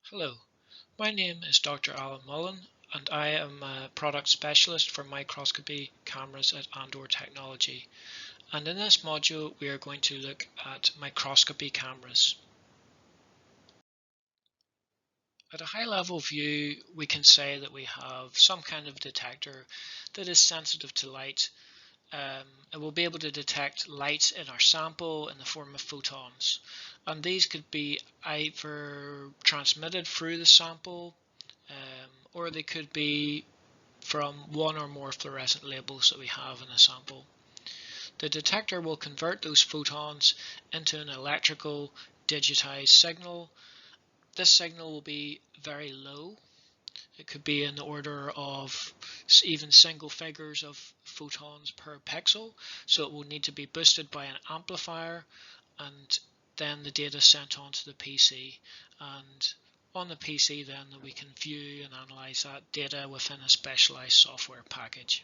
Hello, my name is Dr. Alan Mullen and I am a product specialist for microscopy cameras at Andor Technology, and in this module we are going to look at microscopy cameras. At a high level view we can say that we have some kind of detector that is sensitive to light. It will be able to detect light in our sample in the form of photons, and these could be either transmitted through the sample or they could be from one or more fluorescent labels that we have in a sample. The detector will convert those photons into an electrical digitized signal. This signal will be very low. It could be in the order of even single figures of photons per pixel, so it will need to be boosted by an amplifier, and then the data sent onto the PC, and on the PC then we can view and analyze that data within a specialized software package.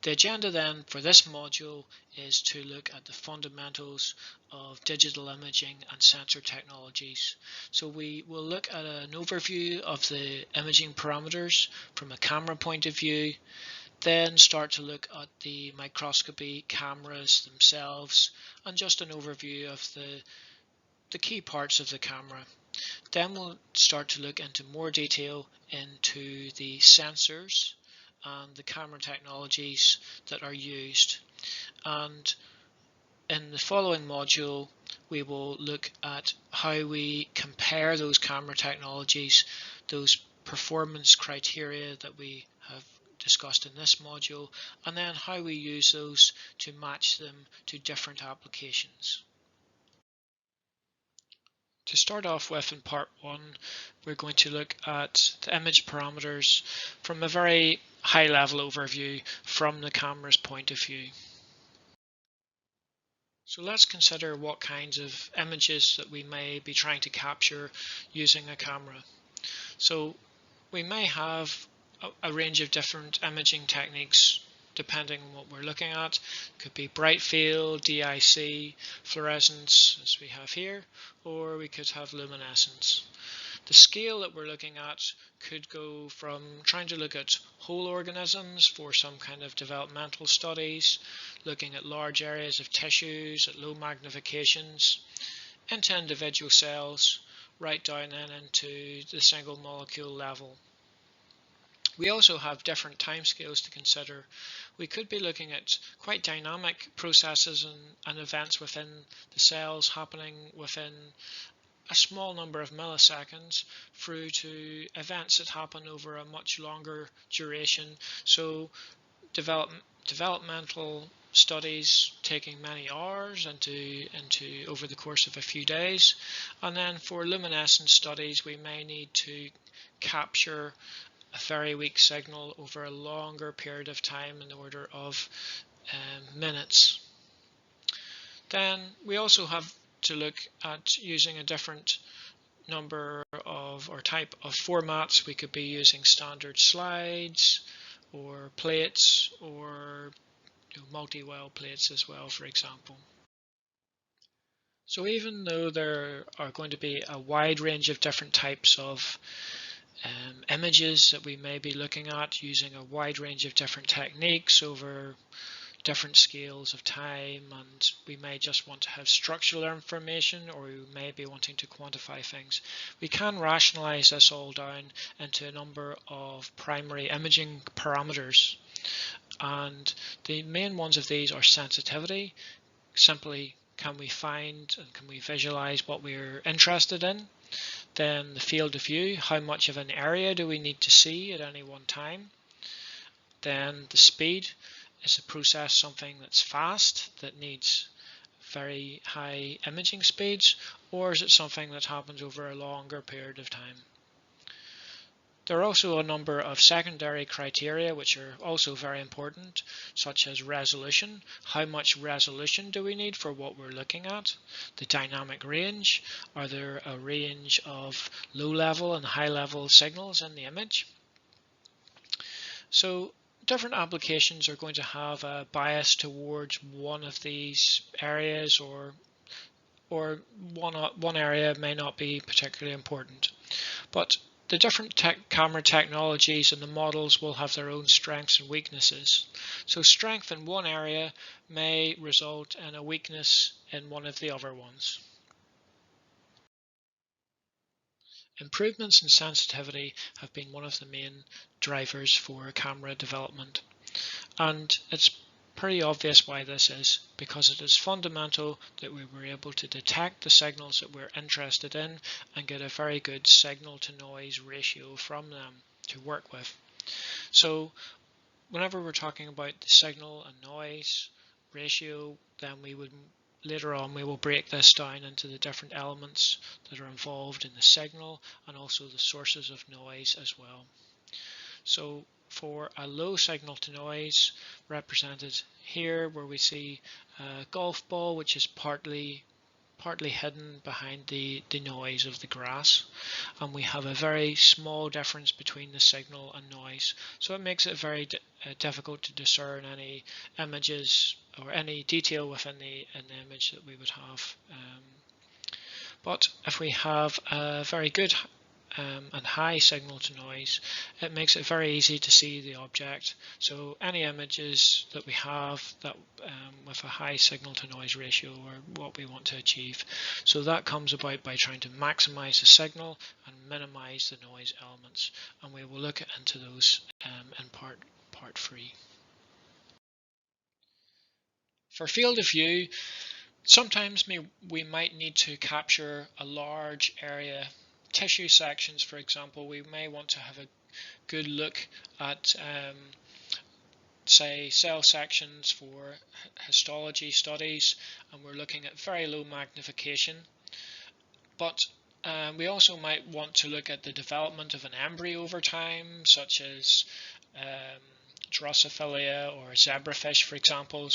The agenda then for this module is to look at the fundamentals of digital imaging and sensor technologies. So we will look at an overview of the imaging parameters from a camera point of view, then start to look at the microscopy cameras themselves and just an overview of the key parts of the camera. Then we'll start to look into more detail into the sensors and the camera technologies that are used. And in the following module we will look at how we compare those camera technologies, those performance criteria that we have discussed in this module, and then how we use those to match them to different applications. To start off with, in part 1, we're going to look at the image parameters from a very high level overview from the camera's point of view. So let's consider what kinds of images that we may be trying to capture using a camera. So we may have a range of different imaging techniques depending on what we're looking at. It could be bright field, DIC, fluorescence as we have here, or we could have luminescence. The scale that we're looking at could go from trying to look at whole organisms for some kind of developmental studies, looking at large areas of tissues at low magnifications, into individual cells, right down then into the single molecule level. We also have different timescales to consider. We could be looking at quite dynamic processes and events within the cells happening within a small number of milliseconds through to events that happen over a much longer duration. So developmental studies taking many hours into over the course of a few days, and then for luminescence studies we may need to capture a very weak signal over a longer period of time in the order of minutes. Then we also have to look at using a different number of or type of formats. We could be using standard slides or plates or multi-well plates as well, for example. So even though there are going to be a wide range of different types of images that we may be looking at using a wide range of different techniques over different scales of time, and we may just want to have structural information, or we may be wanting to quantify things. We can rationalize this all down into a number of primary imaging parameters, and the main ones of these are sensitivity. Simply, can we find and can we visualize what we're interested in? Then the field of view, how much of an area do we need to see at any one time? Then the speed, is the process something that's fast, that needs very high imaging speeds, or is it something that happens over a longer period of time? There are also a number of secondary criteria which are also very important, such as resolution. How much resolution do we need for what we're looking at? The dynamic range. Are there a range of low level and high level signals in the image? So different applications are going to have a bias towards one of these areas or or one area may not be particularly important. But the different camera technologies and the models will have their own strengths and weaknesses. So strength in one area may result in a weakness in one of the other ones. Improvements in sensitivity have been one of the main drivers for camera development, and it's pretty obvious why this is, because it is fundamental that we were able to detect the signals that we're interested in and get a very good signal to noise ratio from them to work with. So whenever we're talking about the signal and noise ratio, then later on we will break this down into the different elements that are involved in the signal and also the sources of noise as well. So for a low signal to noise, represented here where we see a golf ball which is partly hidden behind the noise of the grass, and we have a very small difference between the signal and noise, so it makes it very difficult to discern any images or any detail within an image that we would have. But if we have a very good and high signal to noise, it makes it very easy to see the object. So any images that we have that with a high signal to noise ratio are what we want to achieve. So that comes about by trying to maximize the signal and minimize the noise elements, and we will look into those in part 3. For field of view, sometimes we might need to capture a large area. Tissue sections, for example, we may want to have a good look at say cell sections for histology studies, and we're looking at very low magnification. But we also might want to look at the development of an embryo over time, such as Drosophila or zebrafish, for example.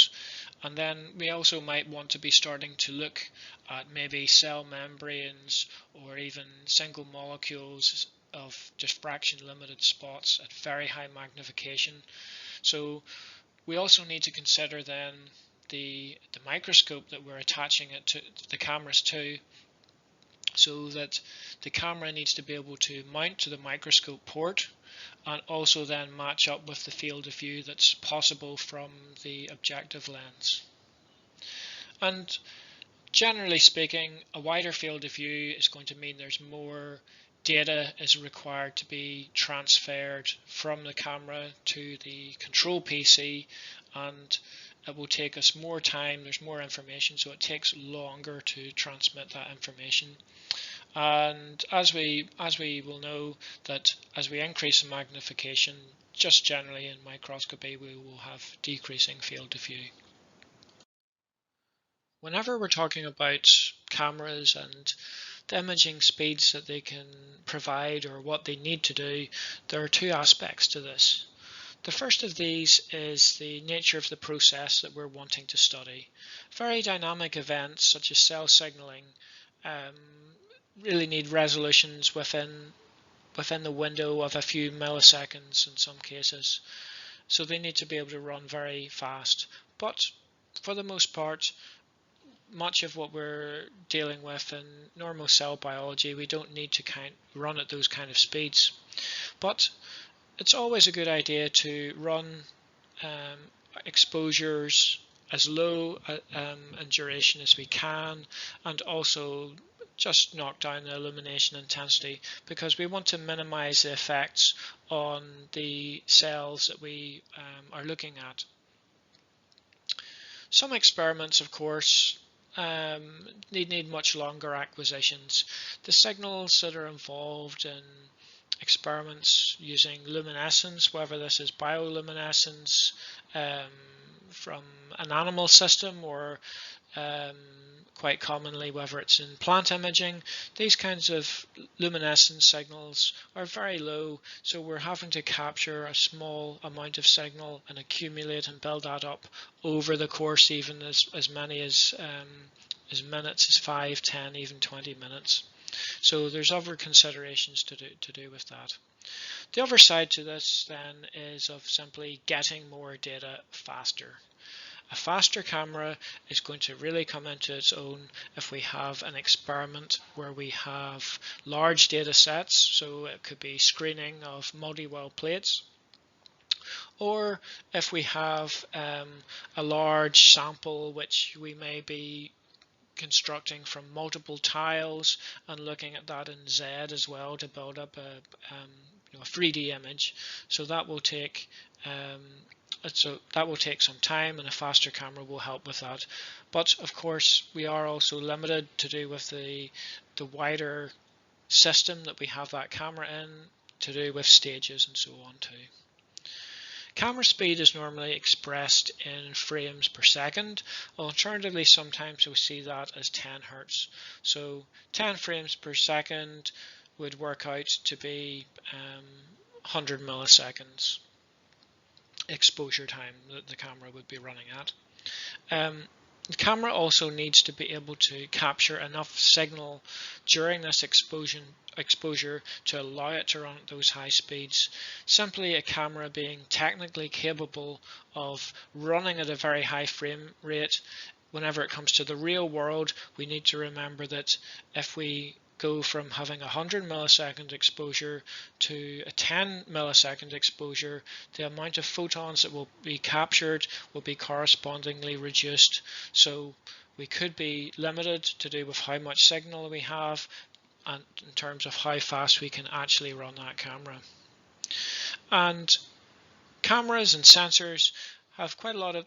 And then we also might want to be starting to look at maybe cell membranes or even single molecules of diffraction limited spots at very high magnification. So we also need to consider then the microscope that we're attaching it to the cameras to, so that the camera needs to be able to mount to the microscope port and also then match up with the field of view that's possible from the objective lens. And generally speaking, a wider field of view is going to mean there's more data is required to be transferred from the camera to the control PC, and it will take us more time, there's more information, so it takes longer to transmit that information. And as we will know that as we increase in magnification, just generally in microscopy, we will have decreasing field of view. Whenever we're talking about cameras and the imaging speeds that they can provide or what they need to do, there are two aspects to this. The first of these is the nature of the process that we're wanting to study. Very dynamic events such as cell signaling really need resolutions within the window of a few milliseconds in some cases. So they need to be able to run very fast. But for the most part, much of what we're dealing with in normal cell biology, we don't need to run at those kind of speeds. But it's always a good idea to run exposures as low in duration as we can, and also just knock down the illumination intensity, because we want to minimize the effects on the cells that we are looking at. Some experiments, of course, need much longer acquisitions. The signals that are involved in experiments using luminescence, whether this is bioluminescence from an animal system or quite commonly whether it's in plant imaging, these kinds of luminescence signals are very low, so we're having to capture a small amount of signal and accumulate and build that up over the course, even as many as minutes, as 5, 10, even 20 minutes. So there's other considerations to do with that. The other side to this then is of simply getting more data faster. A faster camera is going to really come into its own if we have an experiment where we have large data sets, so it could be screening of multi-well plates, or if we have a large sample which we may be constructing from multiple tiles and looking at that in Z as well to build up a 3D image. So that will take some time, and a faster camera will help with that. But of course, we are also limited to do with the wider system that we have that camera in, to do with stages and so on too. Camera speed is normally expressed in frames per second. Alternatively, sometimes we see that as 10 Hz. So 10 frames per second would work out to be 100 milliseconds exposure time that the camera would be running at. The camera also needs to be able to capture enough signal during this exposure to allow it to run at those high speeds. Simply a camera being technically capable of running at a very high frame rate, whenever it comes to the real world, we need to remember that if we go from having 100 millisecond exposure to a 10 millisecond exposure, the amount of photons that will be captured will be correspondingly reduced. So we could be limited to do with how much signal we have and in terms of how fast we can actually run that camera. And cameras and sensors have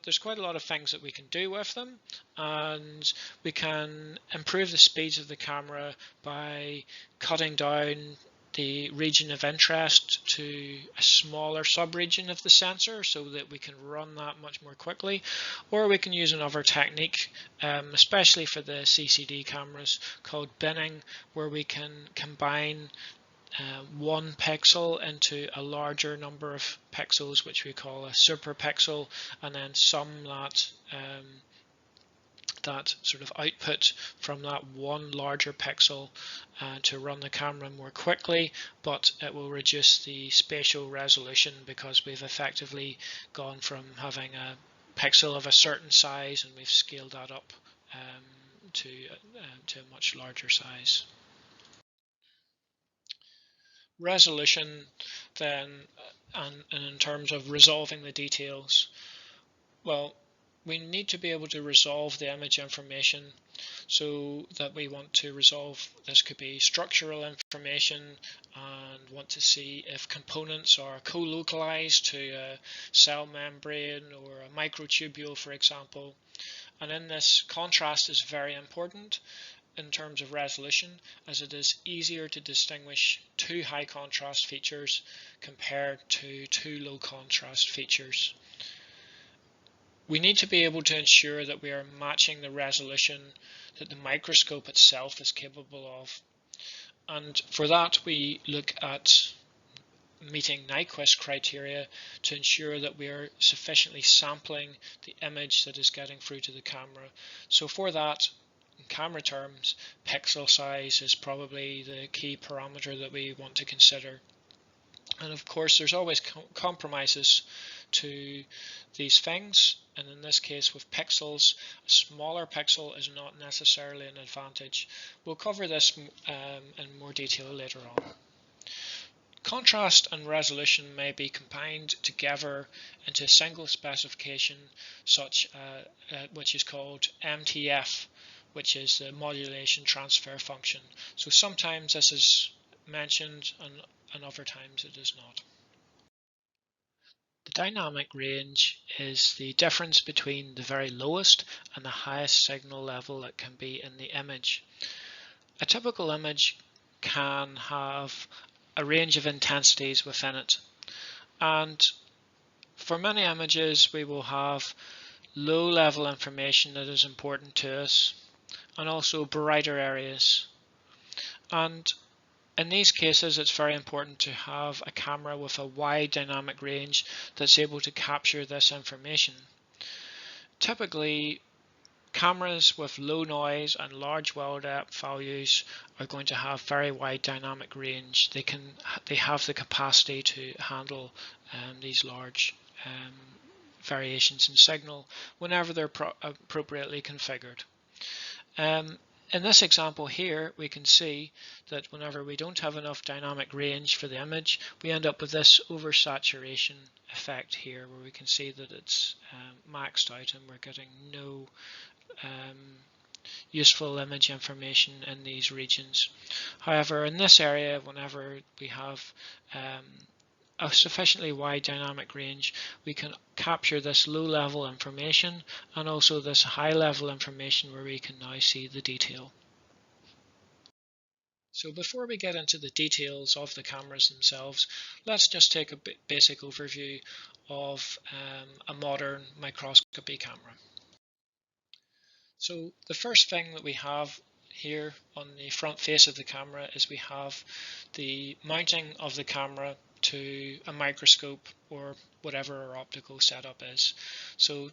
there's quite a lot of things that we can do with them, and we can improve the speeds of the camera by cutting down the region of interest to a smaller subregion of the sensor so that we can run that much more quickly, or we can use another technique, especially for the CCD cameras, called binning, where we can combine one pixel into a larger number of pixels, which we call a superpixel, and then sum that sort of output from that one larger pixel to run the camera more quickly, but it will reduce the spatial resolution because we've effectively gone from having a pixel of a certain size and we've scaled that up to a much larger size. Resolution then, and in terms of resolving the details, well, we need to be able to resolve the image information, so that we want to resolve, this could be structural information, and want to see if components are co-localized to a cell membrane or a microtubule, for example. And in this, contrast is very important in terms of resolution, as it is easier to distinguish two high contrast features compared to two low contrast features. We need to be able to ensure that we are matching the resolution that the microscope itself is capable of. And for that, we look at meeting Nyquist criteria to ensure that we are sufficiently sampling the image that is getting through to the camera. So for that, in camera terms, pixel size is probably the key parameter that we want to consider. And of course, there's always compromises to these things, and in this case with pixels, a smaller pixel is not necessarily an advantage. We'll cover this in more detail later on. Contrast and resolution may be combined together into a single specification, which is called MTF, which is the modulation transfer function. So sometimes this is mentioned and other times it is not. The dynamic range is the difference between the very lowest and the highest signal level that can be in the image. A typical image can have a range of intensities within it, and for many images we will have low level information that is important to us and also brighter areas, and in these cases it's very important to have a camera with a wide dynamic range that's able to capture this information. Typically, cameras with low noise and large well depth values are going to have very wide dynamic range. They have the capacity to handle these large variations in signal whenever they're appropriately configured. In this example here, we can see that whenever we don't have enough dynamic range for the image, we end up with this oversaturation effect here, where we can see that it's maxed out and we're getting no useful image information in these regions. However, in this area, whenever we have a sufficiently wide dynamic range, we can capture this low level information and also this high level information where we can now see the detail. So before we get into the details of the cameras themselves, let's just take a basic overview of a modern microscopy camera. So the first thing that we have here on the front face of the camera is we have the mounting of the camera to a microscope or whatever our optical setup is. So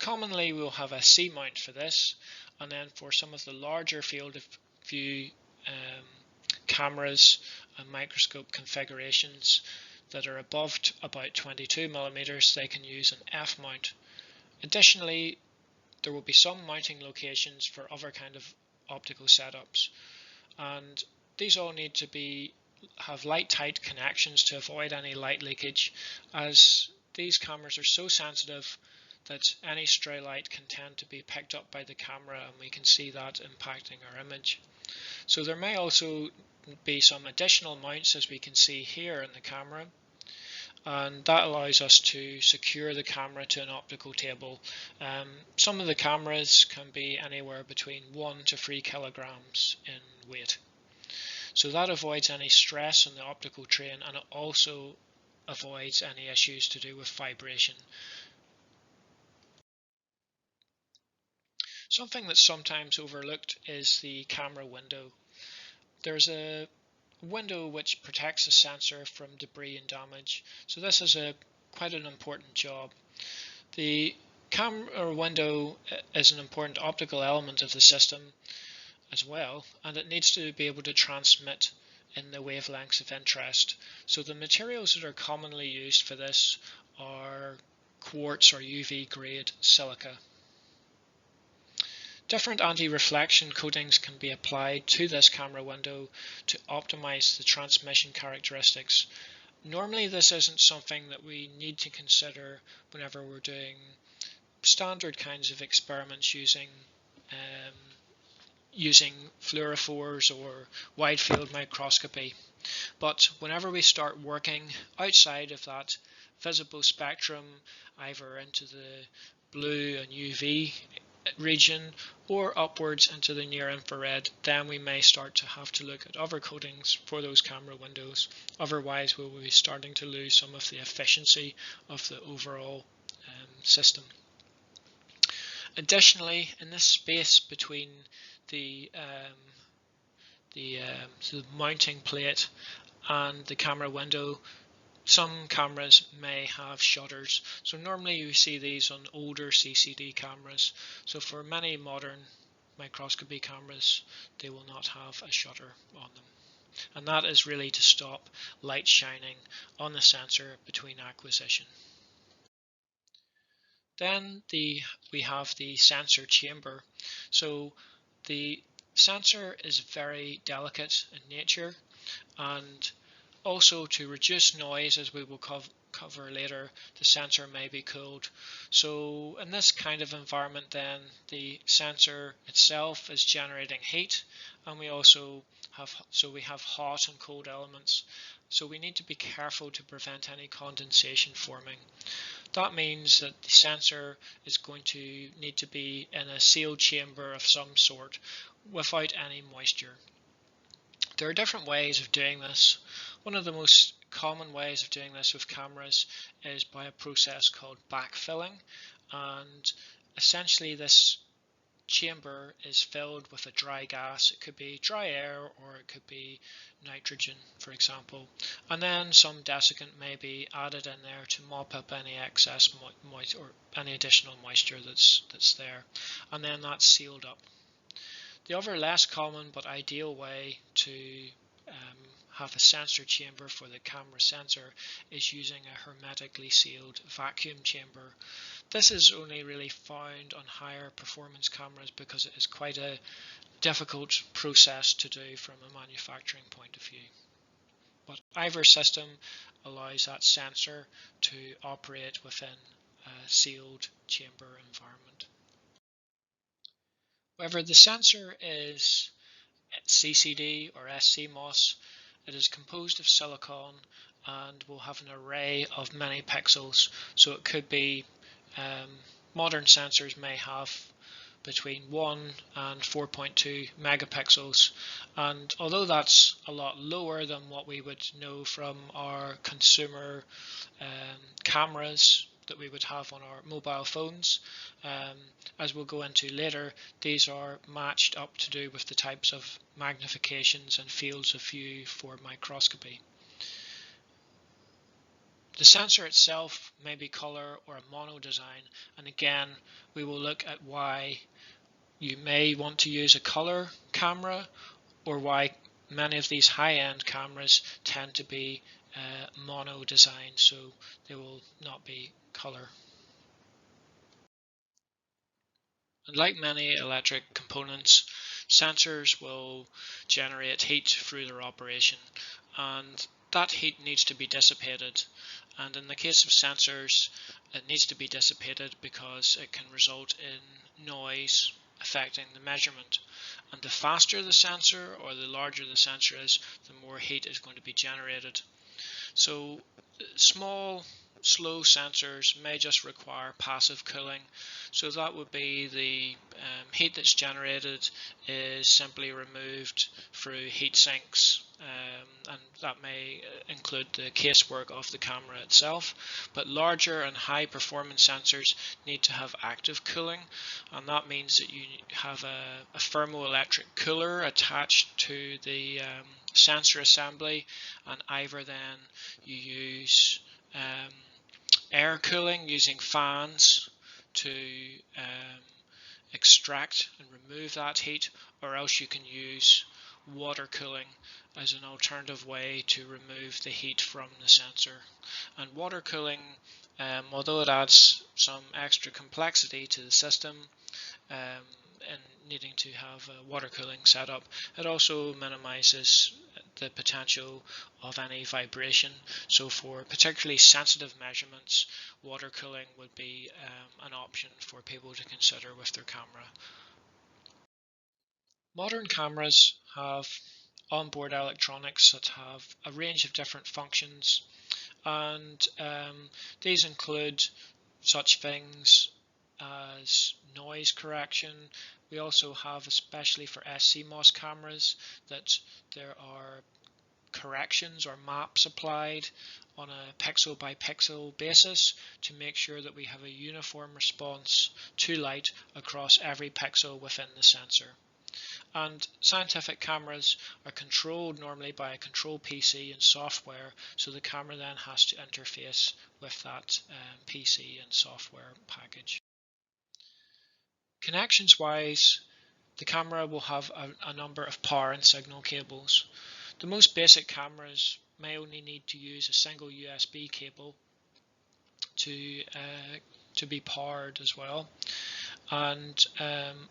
commonly we'll have a C mount for this, and then for some of the larger field of view cameras and microscope configurations that are above about 22 millimeters, they can use an F mount. Additionally, there will be some mounting locations for other kind of optical setups, and these all need to have light tight connections to avoid any light leakage, as these cameras are so sensitive that any stray light can tend to be picked up by the camera, and we can see that impacting our image. So there may also be some additional mounts, as we can see here in the camera, and that allows us to secure the camera to an optical table. Some of the cameras can be anywhere between 1 to 3 kilograms in weight. So that avoids any stress on the optical train, and it also avoids any issues to do with vibration. Something that's sometimes overlooked is the camera window. There's a window which protects the sensor from debris and damage. So this is quite an important job. The camera window is an important optical element of the system as well, and it needs to be able to transmit in the wavelengths of interest. So the materials that are commonly used for this are quartz or UV grade silica. Different anti-reflection coatings can be applied to this camera window to optimize the transmission characteristics. Normally this isn't something that we need to consider whenever we're doing standard kinds of experiments using fluorophores or wide field microscopy. But whenever we start working outside of that visible spectrum, either into the blue and UV region or upwards into the near infrared, then we may start to have to look at other coatings for those camera windows. Otherwise we will be starting to lose some of the efficiency of the overall system. Additionally, in this space between the mounting plate and the camera window, some cameras may have shutters. So normally you see these on older CCD cameras. So for many modern microscopy cameras, they will not have a shutter on them. And that is really to stop light shining on the sensor between acquisition. Then we have the sensor chamber. So the sensor is very delicate in nature, and also to reduce noise, as we will cover later, the sensor may be cooled. So in this kind of environment then, the sensor itself is generating heat, and we also have hot and cold elements. So we need to be careful to prevent any condensation forming. That means that the sensor is going to need to be in a sealed chamber of some sort without any moisture. There are different ways of doing this. One of the most common ways of doing this with cameras is by a process called backfilling, and essentially this chamber is filled with a dry gas. It could be dry air or it could be nitrogen, for example, and then some desiccant may be added in there to mop up any excess moisture or any additional moisture that's there, and then that's sealed up. The other less common but ideal way to have a sensor chamber for the camera sensor is using a hermetically sealed vacuum chamber. This is only really found on higher performance cameras because it is quite a difficult process to do from a manufacturing point of view. But either system allows that sensor to operate within a sealed chamber environment. Whether the sensor is CCD or SCMOS, it is composed of silicon and will have an array of many pixels. So it could be, modern sensors may have between 1 and 4.2 megapixels, and although that's a lot lower than what we would know from our consumer cameras that we would have on our mobile phones, as we'll go into later, these are matched up to do with the types of magnifications and fields of view for microscopy. The sensor itself may be color or a mono design, and again we will look at why you may want to use a color camera or why many of these high-end cameras tend to be mono design, so they will not be color. And like many electric components, sensors will generate heat through their operation, and that heat needs to be dissipated. And in the case of sensors, it needs to be dissipated because it can result in noise affecting the measurement. And the faster the sensor or the larger the sensor is, the more heat is going to be generated. So small, slow sensors may just require passive cooling. So that would be the heat that's generated is simply removed through heat sinks, and that may include the casework of the camera itself. But larger and high performance sensors need to have active cooling, and that means that you have a thermoelectric cooler attached to the sensor assembly, and either then you use air cooling using fans to extract and remove that heat, or else you can use water cooling as an alternative way to remove the heat from the sensor. And water cooling, although it adds some extra complexity to the system and needing to have a water cooling setup, it also minimizes the potential of any vibration. So for particularly sensitive measurements, water cooling would be an option for people to consider with their camera. Modern cameras have onboard electronics that have a range of different functions, and these include such things as noise correction. We also have, especially for SCMOS cameras, that there are corrections or maps applied on a pixel by pixel basis to make sure that we have a uniform response to light across every pixel within the sensor. And scientific cameras are controlled normally by a control PC and software, so the camera then has to interface with that PC and software package. Connections wise, the camera will have a number of power and signal cables. The most basic cameras may only need to use a single USB cable to be powered as well. And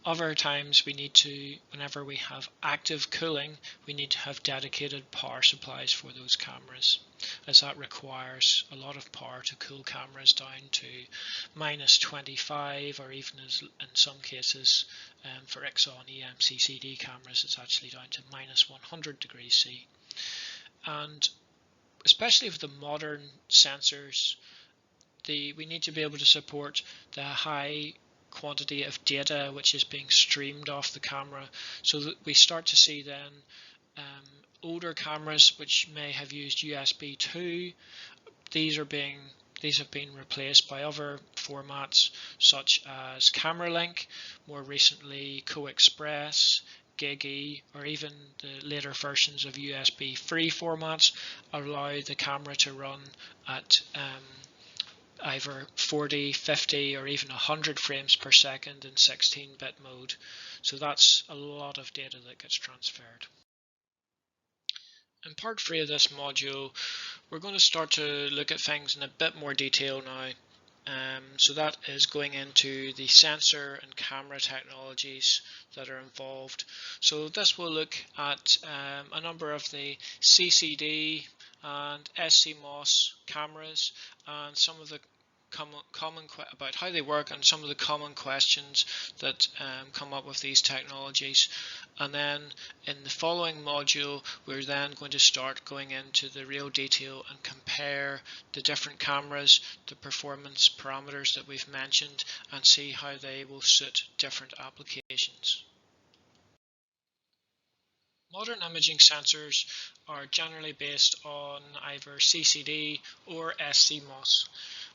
other times we need to, whenever we have active cooling, we need to have dedicated power supplies for those cameras, as that requires a lot of power to cool cameras down to -25, or even as in some cases for IXON EMCCD cameras it's actually down to -100 degrees C. And especially with the modern sensors, we need to be able to support the high quantity of data which is being streamed off the camera, so that we start to see then older cameras which may have used USB 2. These have been replaced by other formats such as CameraLink, more recently CoExpress, GigE, or even the later versions of USB 3 formats allow the camera to run at either 40, 50, or even 100 frames per second in 16-bit mode. So that's a lot of data that gets transferred. In part 3 of this module, we're going to start to look at things in a bit more detail now. So that is going into the sensor and camera technologies that are involved. So this will look at a number of the CCD and SCMOS cameras and some of the about how they work and some of the common questions that come up with these technologies. And then in the following module, we're then going to start going into the real detail and compare the different cameras, the performance parameters that we've mentioned, and see how they will suit different applications. Modern imaging sensors are generally based on either CCD or SCMOS.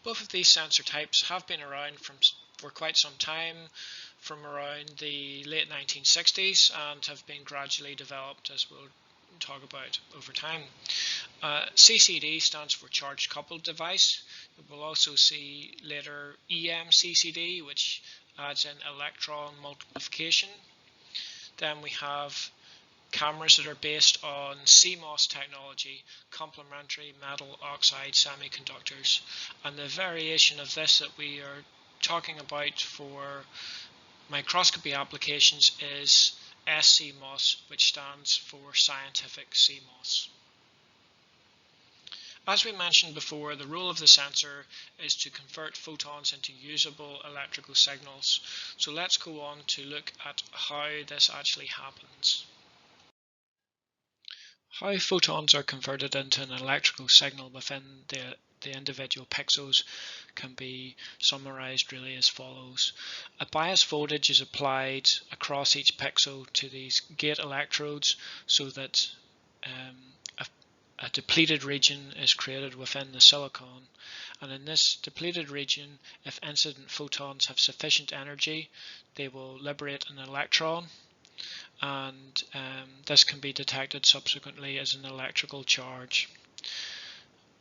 Both of these sensor types have been around for quite some time, from around the late 1960s, and have been gradually developed, as we'll talk about over time. CCD stands for charge coupled device. We'll also see later EMCCD, which adds in electron multiplication. Then we have cameras that are based on CMOS technology, complementary metal oxide semiconductors, and the variation of this that we are talking about for microscopy applications is SCMOS, which stands for scientific CMOS. As we mentioned before, the role of the sensor is to convert photons into usable electrical signals. So let's go on to look at how this actually happens. How photons are converted into an electrical signal within the individual pixels can be summarized really as follows. A bias voltage is applied across each pixel to these gate electrodes so that a depleted region is created within the silicon. And in this depleted region, if incident photons have sufficient energy, they will liberate an electron, and this can be detected subsequently as an electrical charge.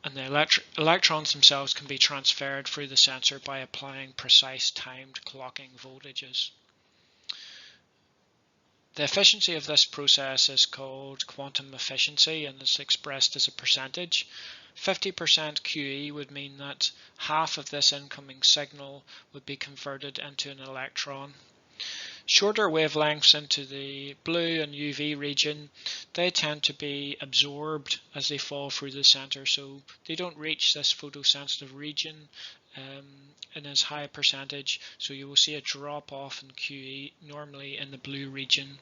And the electrons themselves can be transferred through the sensor by applying precise timed clocking voltages. The efficiency of this process is called quantum efficiency and is expressed as a percentage. 50% QE would mean that half of this incoming signal would be converted into an electron. Shorter wavelengths into the blue and UV region, they tend to be absorbed as they fall through the center, so they don't reach this photosensitive region in as high a percentage, so you will see a drop off in QE normally in the blue region.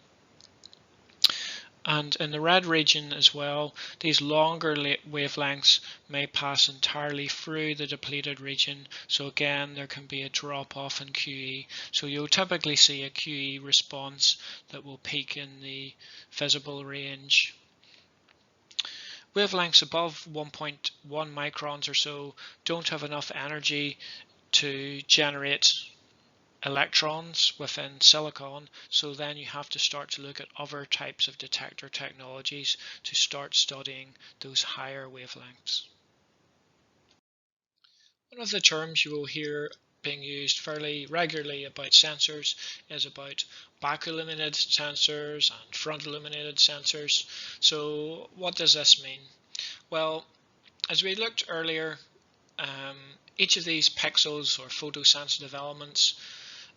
And in the red region as well, these longer wavelengths may pass entirely through the depleted region. So again, there can be a drop off in QE. So you'll typically see a QE response that will peak in the visible range. Wavelengths above 1.1 microns or so don't have enough energy to generate electrons within silicon, so then you have to start to look at other types of detector technologies to start studying those higher wavelengths. One of the terms you will hear being used fairly regularly about sensors is about back-illuminated sensors and front-illuminated sensors. So what does this mean? Well, as we looked earlier, each of these pixels or photosensitive elements,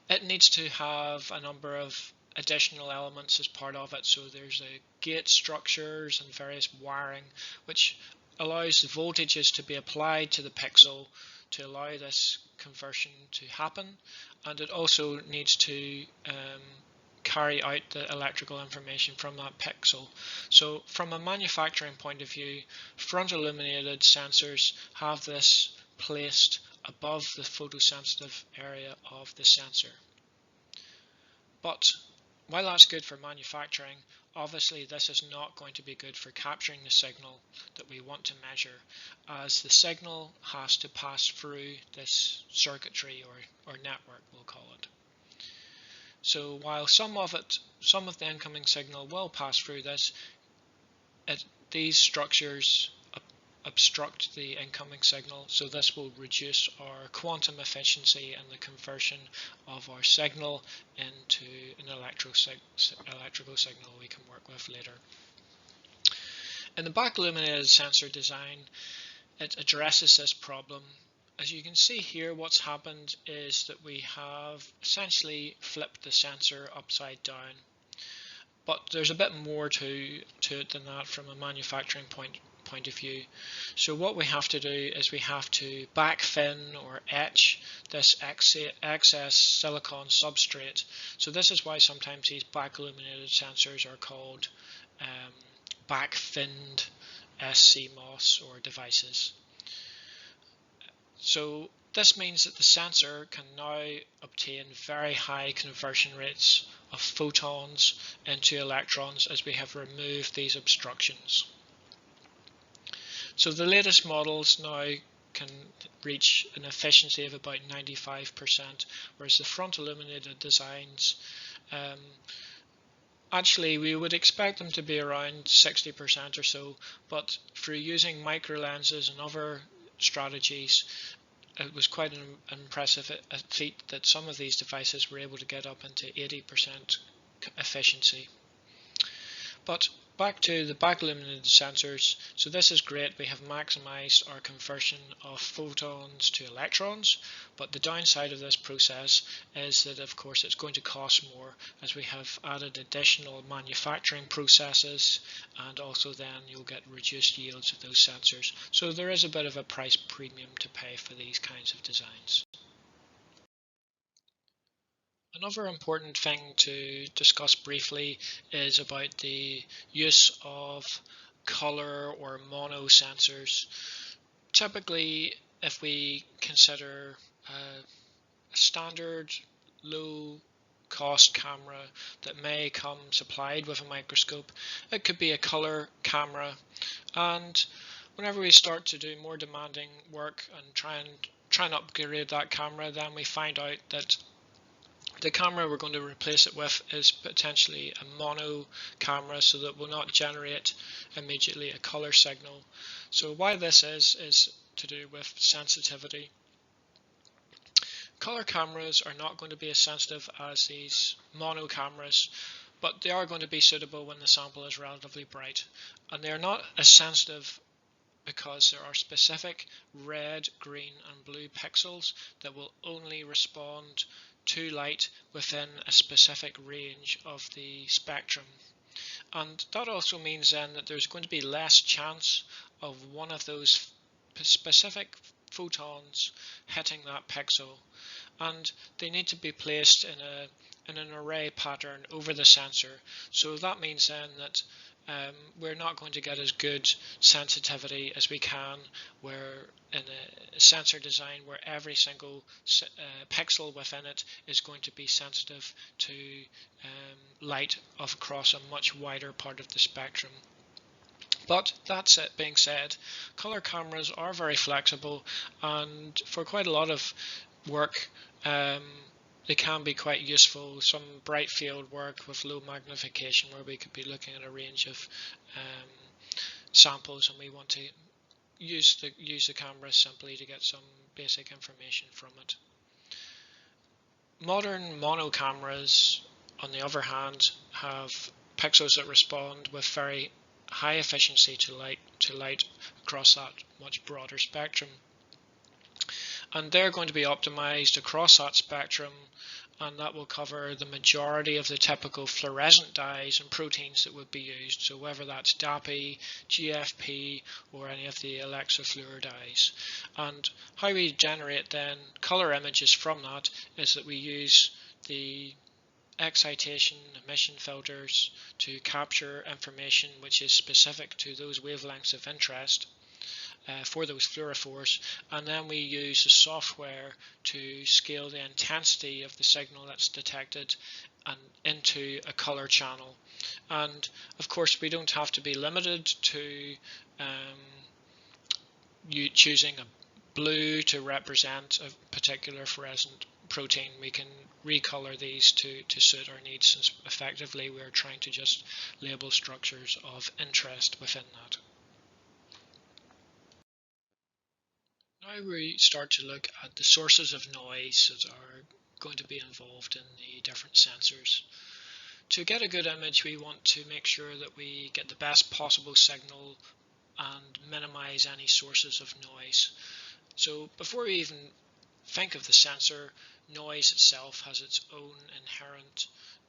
it needs to have a number of additional elements as part of it. So there's gate structures and various wiring, which allows the voltages to be applied to the pixel to allow this conversion to happen. And it also needs to carry out the electrical information from that pixel. So from a manufacturing point of view, front illuminated sensors have this placed above the photosensitive area of the sensor. But while that's good for manufacturing, obviously this is not going to be good for capturing the signal that we want to measure, as the signal has to pass through this circuitry or network, we'll call it. So while some of the incoming signal will pass through this, these structures obstruct the incoming signal, so this will reduce our quantum efficiency and the conversion of our signal into an electrical signal we can work with later. In the back-illuminated sensor design, it addresses this problem. As you can see here, what's happened is that we have essentially flipped the sensor upside down. But there's a bit more to it than that from a manufacturing point of view. So what we have to do is we have to back-fin or etch this excess silicon substrate. So this is why sometimes these back-illuminated sensors are called back-finned SCMOS or devices. So this means that the sensor can now obtain very high conversion rates of photons into electrons as we have removed these obstructions. So the latest models now can reach an efficiency of about 95%, whereas the front illuminated designs, actually we would expect them to be around 60% or so, but through using micro lenses and other strategies, it was quite an impressive feat that some of these devices were able to get up into 80% efficiency. But back to the back-illuminated sensors. So this is great. We have maximized our conversion of photons to electrons, but the downside of this process is that of course it's going to cost more, as we have added additional manufacturing processes, and also then you'll get reduced yields of those sensors. So there is a bit of a price premium to pay for these kinds of designs. Another important thing to discuss briefly is about the use of color or mono sensors. Typically, if we consider a standard low cost camera that may come supplied with a microscope, it could be a color camera, and whenever we start to do more demanding work and try and upgrade that camera, then we find out that the camera we're going to replace it with is potentially a mono camera, so that will not generate immediately a color signal. So why this is to do with sensitivity. Color cameras are not going to be as sensitive as these mono cameras, but they are going to be suitable when the sample is relatively bright. And they are not as sensitive because there are specific red, green and blue pixels that will only respond to light within a specific range of the spectrum. And that also means then that there's going to be less chance of one of those specific photons hitting that pixel, and they need to be placed in an array pattern over the sensor. So that means then that we're not going to get as good sensitivity as we can where in a sensor design where every single pixel within it is going to be sensitive to light across a much wider part of the spectrum. But that being said, color cameras are very flexible, and for quite a lot of work they can be quite useful. Some bright field work with low magnification where we could be looking at a range of samples and we want to use the camera simply to get some basic information from it. Modern mono cameras, on the other hand, have pixels that respond with very high efficiency to light across that much broader spectrum. And they're going to be optimized across that spectrum, and that will cover the majority of the typical fluorescent dyes and proteins that would be used. So whether that's DAPI, GFP, or any of the Alexafluor dyes. And how we generate then color images from that is that we use the excitation emission filters to capture information which is specific to those wavelengths of interest for those fluorophores, and then we use the software to scale the intensity of the signal that's detected and into a color channel. And of course we don't have to be limited to choosing a blue to represent a particular fluorescent protein. We can recolor these to suit our needs, since effectively we're trying to just label structures of interest within that. Now we start to look at the sources of noise that are going to be involved in the different sensors. To get a good image, we want to make sure that we get the best possible signal and minimize any sources of noise. So before we even think of the sensor, noise itself has its own inherent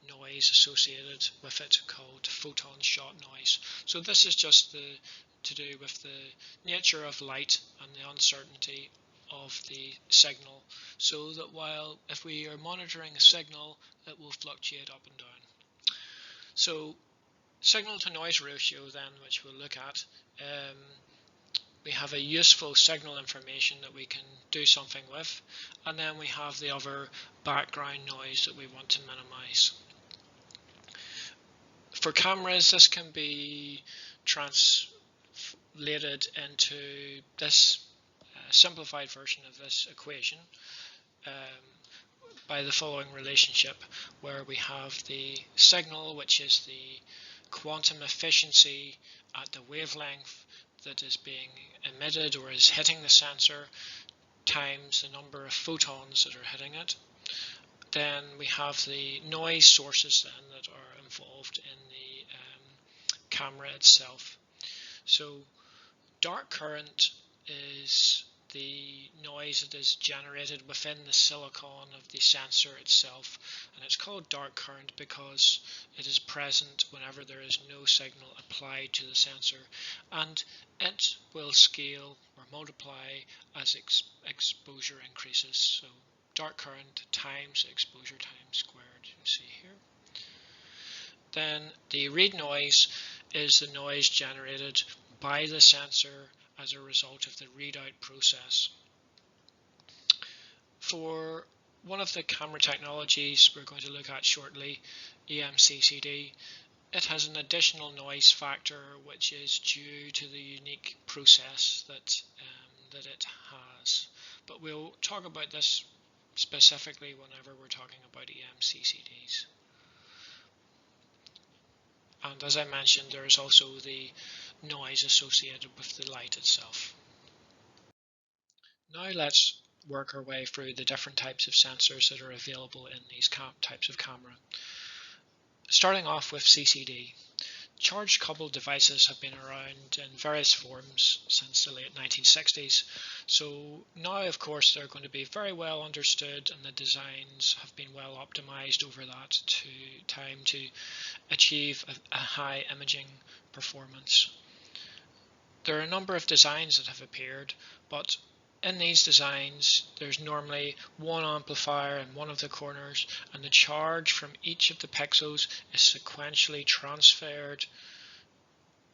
noise associated with it called photon shot noise. So this is just to do with the nature of light and the uncertainty of the signal, so that while if we are monitoring a signal, it will fluctuate up and down. So signal to noise ratio then, which we'll look at, we have a useful signal information that we can do something with, and then we have the other background noise that we want to minimize. For cameras, this can be translated into this simplified version of this equation by the following relationship, where we have the signal, which is the quantum efficiency at the wavelength that is being emitted or is hitting the sensor, times the number of photons that are hitting it. Then we have the noise sources then that are involved in the camera itself. So dark current is the noise that is generated within the silicon of the sensor itself, and it's called dark current because it is present whenever there is no signal applied to the sensor, and it will scale or multiply as exposure increases. So dark current times exposure times squared, you see here. Then the read noise is the noise generated by the sensor as a result of the readout process. For one of the camera technologies we're going to look at shortly, CCD, it has an additional noise factor which is due to the unique process that it has. But we'll talk about this specifically whenever we're talking about CCDs. And as I mentioned, there is also the noise associated with the light itself. Now let's work our way through the different types of sensors that are available in these types of camera. Starting off with CCD. Charge coupled devices have been around in various forms since the late 1960s. So now, of course, they're going to be very well understood, and the designs have been well optimized over that time to achieve a high imaging performance. There are a number of designs that have appeared, but in these designs, there's normally one amplifier in one of the corners, and the charge from each of the pixels is sequentially transferred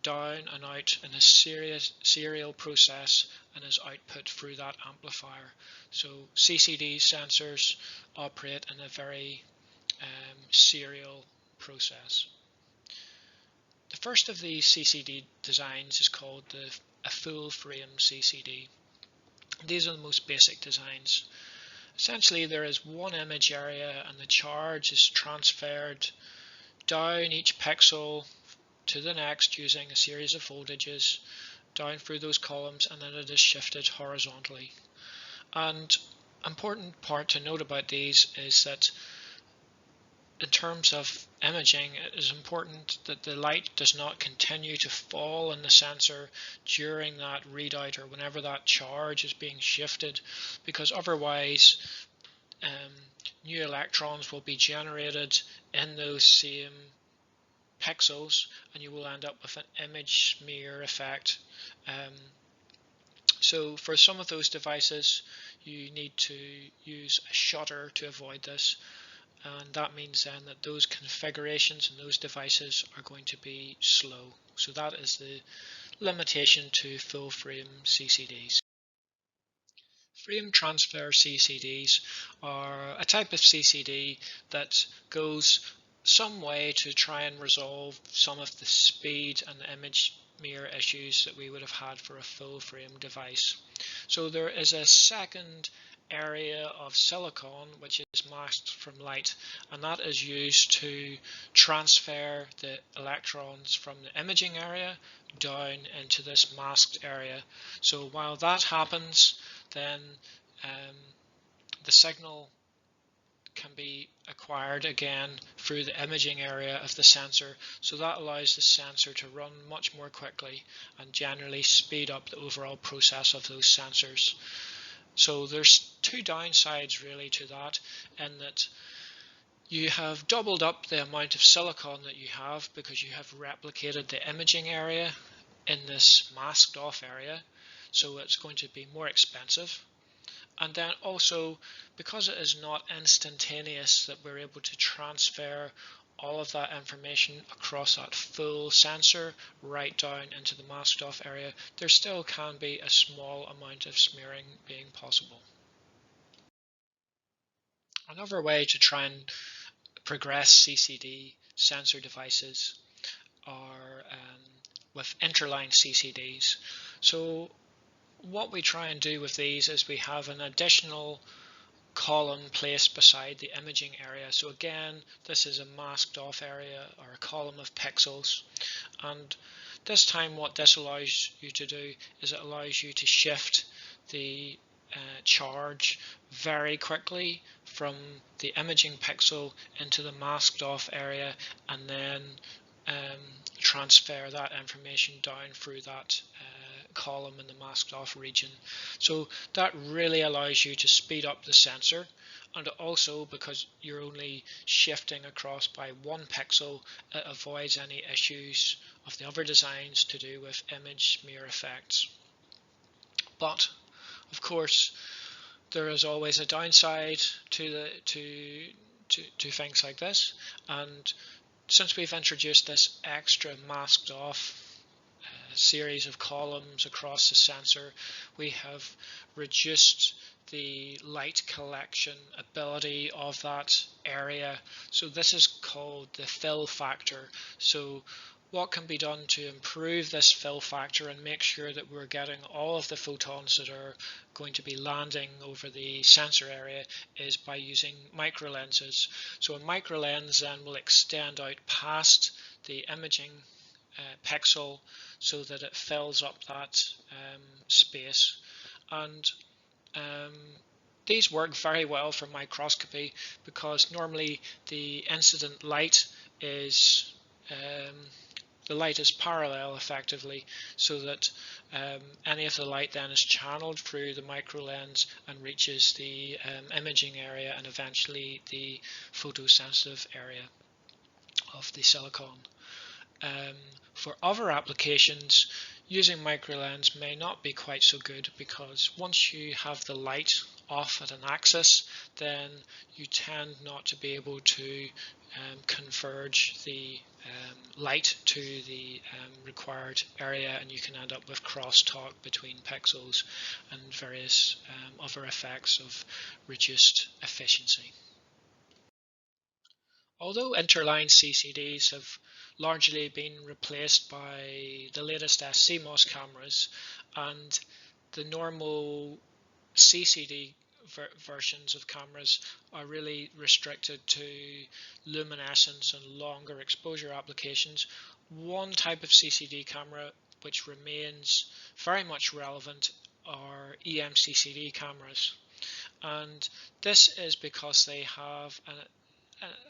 down and out in a serial process and is output through that amplifier. So CCD sensors operate in a very serial process. The first of these CCD designs is called a full frame CCD. These are the most basic designs. Essentially, there is one image area and the charge is transferred down each pixel to the next using a series of voltages down through those columns, and then it is shifted horizontally. And important part to note about these is that in terms of imaging, it is important that the light does not continue to fall in the sensor during that readout or whenever that charge is being shifted, because otherwise new electrons will be generated in those same pixels and you will end up with an image smear effect. So for some of those devices you need to use a shutter to avoid this. And that means then that those configurations and those devices are going to be slow. So that is the limitation to full frame CCDs. Frame transfer CCDs are a type of CCD that goes some way to try and resolve some of the speed and the image mirror issues that we would have had for a full frame device. So there is a second area of silicon which is masked from light, and that is used to transfer the electrons from the imaging area down into this masked area. So while that happens, then the signal can be acquired again through the imaging area of the sensor, so that allows the sensor to run much more quickly and generally speed up the overall process of those sensors. So there's two downsides really to that, in that you have doubled up the amount of silicon that you have because you have replicated the imaging area in this masked off area, so it's going to be more expensive. And then also, because it is not instantaneous that we're able to transfer all of that information across that full sensor right down into the masked off area, there still can be a small amount of smearing being possible. Another way to try and progress CCD sensor devices are with interline CCDs. So what we try and do with these is we have an additional column placed beside the imaging area. So again, this is a masked off area or a column of pixels, and this time what this allows you to do is it allows you to shift the charge very quickly from the imaging pixel into the masked off area, and then transfer that information down through that column in the masked off region. So that really allows you to speed up the sensor, and also because you're only shifting across by one pixel, it avoids any issues of the other designs to do with image smear effects. But of course there is always a downside to things like this, and since we've introduced this extra masked off series of columns across the sensor, we have reduced the light collection ability of that area. So this is called the fill factor. So what can be done to improve this fill factor and make sure that we're getting all of the photons that are going to be landing over the sensor area is by using micro lenses. So a micro lens then will extend out past the imaging pixel so that it fills up that space, and these work very well for microscopy because normally the incident light is parallel effectively, so that any of the light then is channeled through the micro lens and reaches the imaging area and eventually the photosensitive area of the silicon. For other applications, using microlens may not be quite so good, because once you have the light off at an axis, then you tend not to be able to converge the light to the required area, and you can end up with crosstalk between pixels and various other effects of reduced efficiency. Although interline CCDs have largely been replaced by the latest SCMOS cameras, and the normal CCD versions of cameras are really restricted to luminescence and longer exposure applications, one type of CCD camera which remains very much relevant are EMCCD cameras, and this is because they have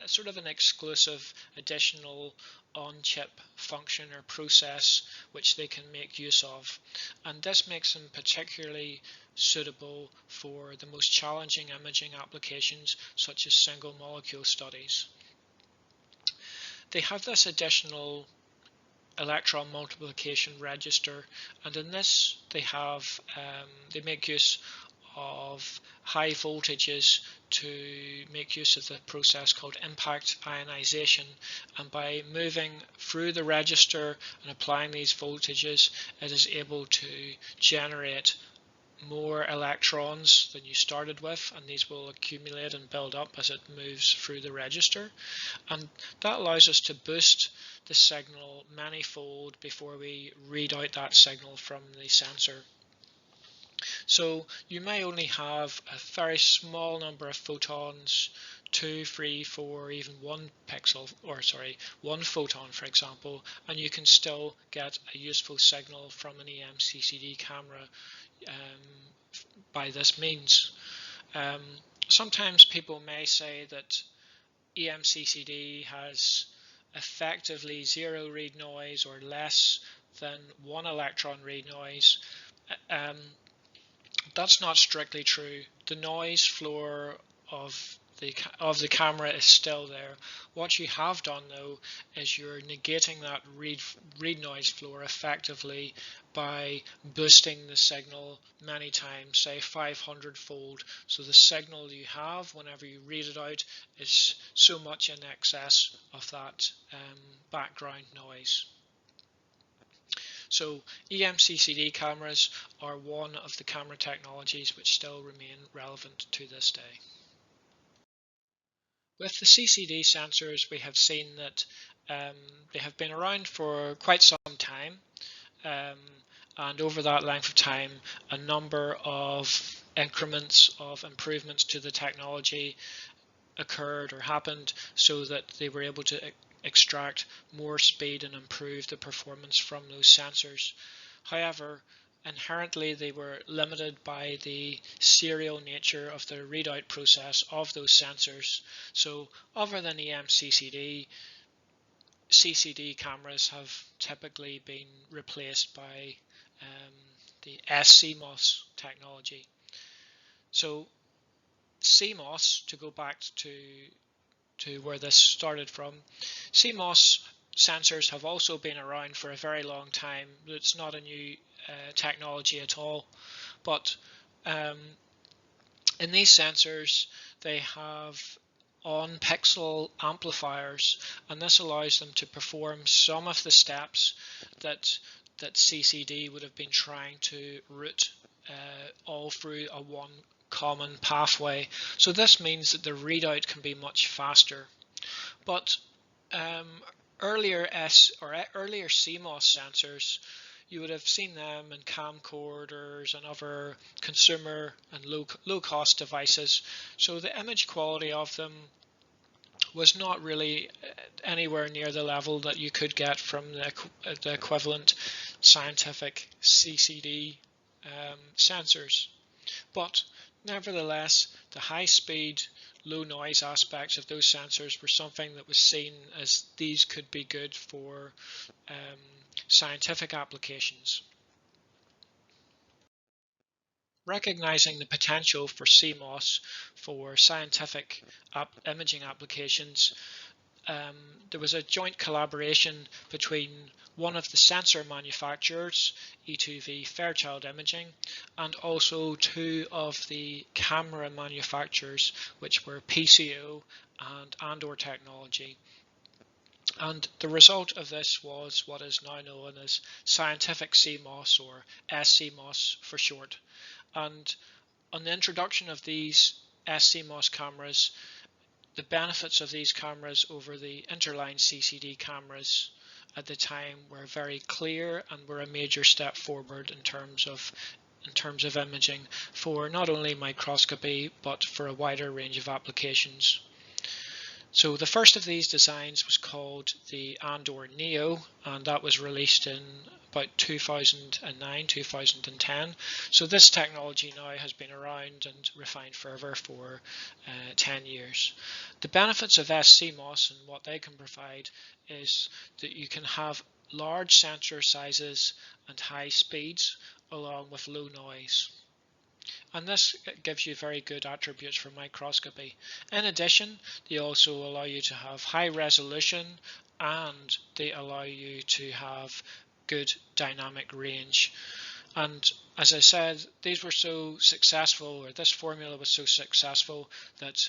a sort of an exclusive additional on-chip function or process which they can make use of, and this makes them particularly suitable for the most challenging imaging applications such as single molecule studies. They have this additional electron multiplication register, and in this they make use of high voltages to make use of the process called impact ionization, and by moving through the register and applying these voltages, it is able to generate more electrons than you started with, and these will accumulate and build up as it moves through the register, and that allows us to boost the signal many-fold before we read out that signal from the sensor. So you may only have a very small number of photons, 2, 3, 4, even 1 pixel, or sorry, 1 photon for example, and you can still get a useful signal from an EM-CCD camera by this means. Sometimes people may say that EM-CCD has effectively 0 read noise or less than 1 electron read noise. That's not strictly true. The noise floor of the camera is still there. What you have done though is you're negating that read noise floor effectively by boosting the signal many times, say 500-fold. So the signal you have whenever you read it out is so much in excess of that background noise. So EM-CCD cameras are one of the camera technologies which still remain relevant to this day. With the CCD sensors, we have seen that they have been around for quite some time, and over that length of time, a number of increments of improvements to the technology occurred or happened so that they were able to extract more speed and improve the performance from those sensors. However, inherently they were limited by the serial nature of the readout process of those sensors. So other than EM-CCD, CCD cameras have typically been replaced by the SCMOS technology. So CMOS, to go back to where this started from, CMOS sensors have also been around for a very long time. It's not a new technology at all, but in these sensors they have on-pixel amplifiers, and this allows them to perform some of the steps that CCD would have been trying to route all through a one common pathway. So this means that the readout can be much faster. But earlier CMOS sensors, you would have seen them in camcorders and other consumer and low-cost devices. So the image quality of them was not really anywhere near the level that you could get from the equivalent scientific CCD sensors. But nevertheless, the high speed, low noise aspects of those sensors were something that was seen as these could be good for scientific applications. Recognizing the potential for CMOS for scientific imaging applications, there was a joint collaboration between one of the sensor manufacturers, E2V Fairchild Imaging, and also two of the camera manufacturers, which were PCO and Andor Technology. And the result of this was what is now known as scientific CMOS, or SCMOS for short. And on the introduction of these SCMOS cameras, the benefits of these cameras over the Interline CCD cameras at the time were very clear and were a major step forward in terms of imaging for not only microscopy but for a wider range of applications. So the first of these designs was called the Andor Neo, and that was released in about 2009, 2010. So this technology now has been around and refined further for 10 years. The benefits of SCMOS and what they can provide is that you can have large sensor sizes and high speeds along with low noise. And this gives you very good attributes for microscopy. In addition, they also allow you to have high resolution, and they allow you to have good dynamic range. And as I said, these were so successful, or this formula was so successful, that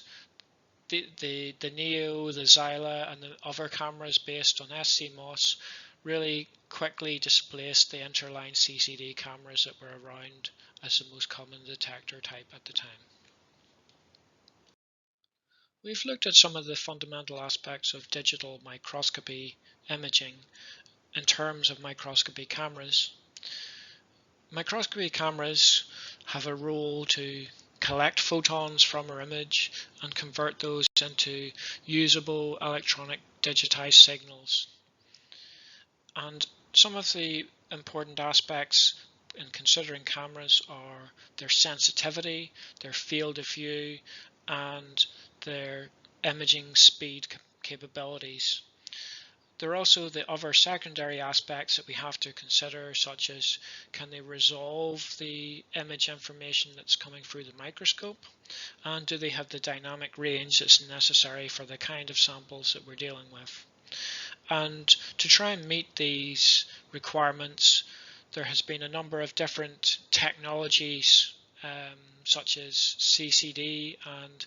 the Neo, the Xyla, and the other cameras based on SCMOS really quickly displaced the Interline CCD cameras that were around as the most common detector type at the time. We've looked at some of the fundamental aspects of digital microscopy imaging in terms of microscopy cameras. Microscopy cameras have a role to collect photons from our image and convert those into usable electronic digitized signals. And some of the important aspects in considering cameras are their sensitivity, their field of view, and their imaging speed capabilities. There are also the other secondary aspects that we have to consider, such as can they resolve the image information that's coming through the microscope, and do they have the dynamic range that's necessary for the kind of samples that we're dealing with. And to try and meet these requirements, there has been a number of different technologies such as CCD and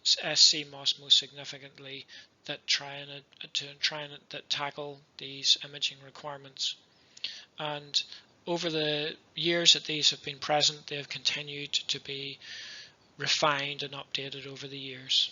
SCMOS most significantly that that tackle these imaging requirements. And over the years that these have been present, they have continued to be refined and updated over the years.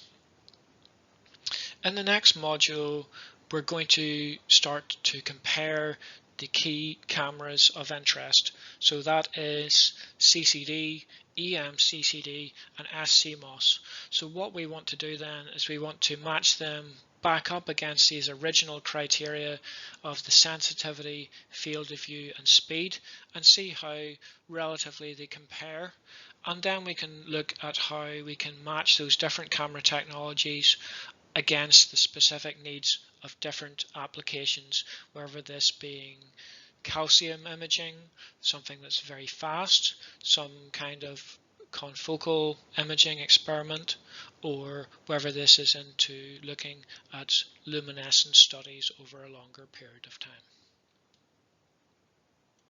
In the next module, we're going to start to compare the key cameras of interest. So that is CCD, EM-CCD and SCMOS. So what we want to do then is we want to match them back up against these original criteria of the sensitivity, field of view and speed, and see how relatively they compare. And then we can look at how we can match those different camera technologies against the specific needs of different applications, whether this being calcium imaging, something that's very fast, some kind of confocal imaging experiment, or whether this is into looking at luminescence studies over a longer period of time.